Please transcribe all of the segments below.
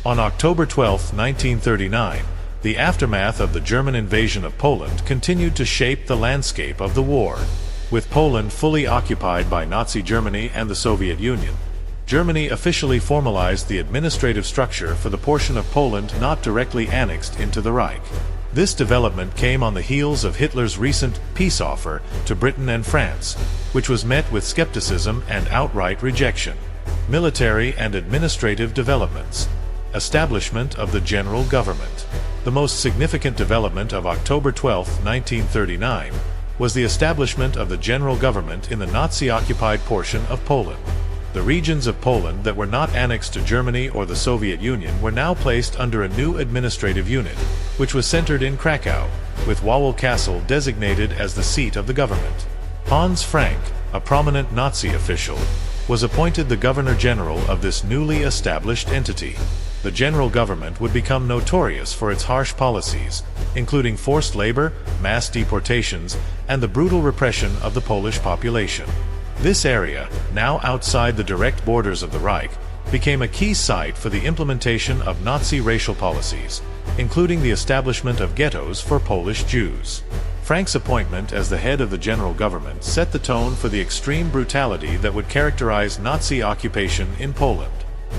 On October 12, 1939, the aftermath of the German invasion of Poland continued to shape the landscape of the war. With Poland fully occupied by Nazi Germany and the Soviet Union, Germany officially formalized the administrative structure for the portion of Poland not directly annexed into the Reich. This development came on the heels of Hitler's recent peace offer to Britain and France, which was met with skepticism and outright rejection. Military and administrative developments. Establishment of the general government. The most significant development of October 12, 1939, was the establishment of the general government in the Nazi-occupied portion of Poland. The regions of Poland that were not annexed to Germany or the Soviet Union were now placed under a new administrative unit, which was centered in Krakow, with Wawel Castle designated as the seat of the government. Hans Frank, a prominent Nazi official, was appointed the Governor-General of this newly established entity. The general government would become notorious for its harsh policies, including forced labor, mass deportations, and the brutal repression of the Polish population. This area, now outside the direct borders of the Reich, became a key site for the implementation of Nazi racial policies, including the establishment of ghettos for Polish Jews. Frank's appointment as the head of the general government set the tone for the extreme brutality that would characterize Nazi occupation in Poland.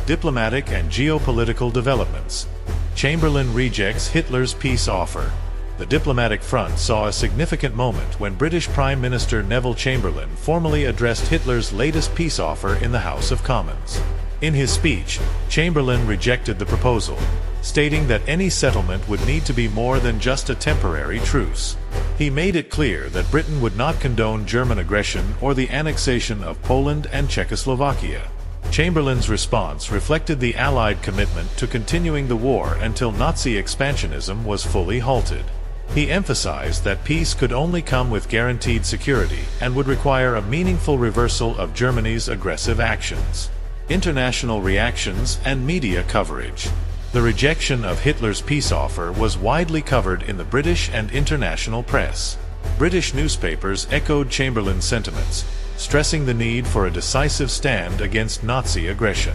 Diplomatic and geopolitical developments. Chamberlain rejects Hitler's peace offer. The diplomatic front saw a significant moment when British Prime Minister Neville Chamberlain formally addressed Hitler's latest peace offer in the House of Commons. In his speech, Chamberlain rejected the proposal, stating that any settlement would need to be more than just a temporary truce. He made it clear that Britain would not condone German aggression or the annexation of Poland and Czechoslovakia. Chamberlain's response reflected the Allied commitment to continuing the war until Nazi expansionism was fully halted. He emphasized that peace could only come with guaranteed security and would require a meaningful reversal of Germany's aggressive actions. International reactions and media coverage. The rejection of Hitler's peace offer was widely covered in the British and international press. British newspapers echoed Chamberlain's sentiments, stressing the need for a decisive stand against Nazi aggression.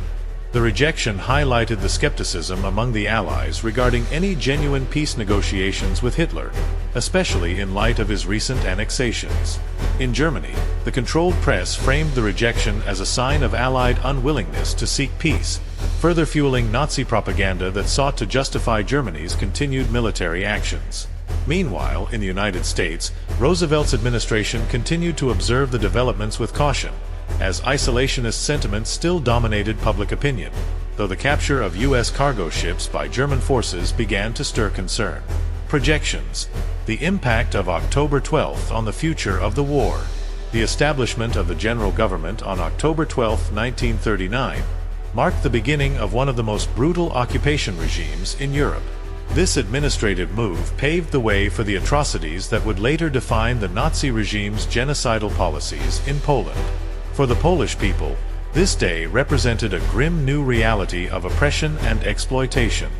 The rejection highlighted the skepticism among the Allies regarding any genuine peace negotiations with Hitler, especially in light of his recent annexations. In Germany, the controlled press framed the rejection as a sign of Allied unwillingness to seek peace, further fueling Nazi propaganda that sought to justify Germany's continued military actions. Meanwhile, in the United States, Roosevelt's administration continued to observe the developments with caution, as isolationist sentiments still dominated public opinion, though the capture of U.S. cargo ships by German forces began to stir concern. Projections. The impact of October 12 on the future of the war. The establishment of the general government on October 12, 1939, marked the beginning of one of the most brutal occupation regimes in Europe. This administrative move paved the way for the atrocities that would later define the Nazi regime's genocidal policies in Poland. For the Polish people, this day represented a grim new reality of oppression and exploitation.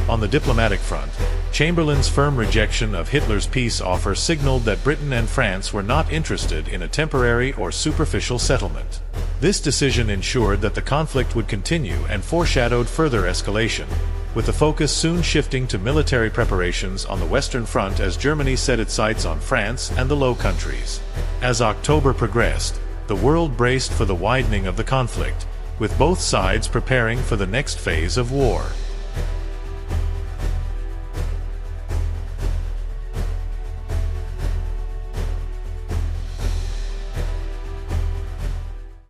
On the diplomatic front, Chamberlain's firm rejection of Hitler's peace offer signaled that Britain and France were not interested in a temporary or superficial settlement. This decision ensured that the conflict would continue and foreshadowed further escalation, with the focus soon shifting to military preparations on the Western Front as Germany set its sights on France and the Low Countries. As October progressed, the world braced for the widening of the conflict, with both sides preparing for the next phase of war.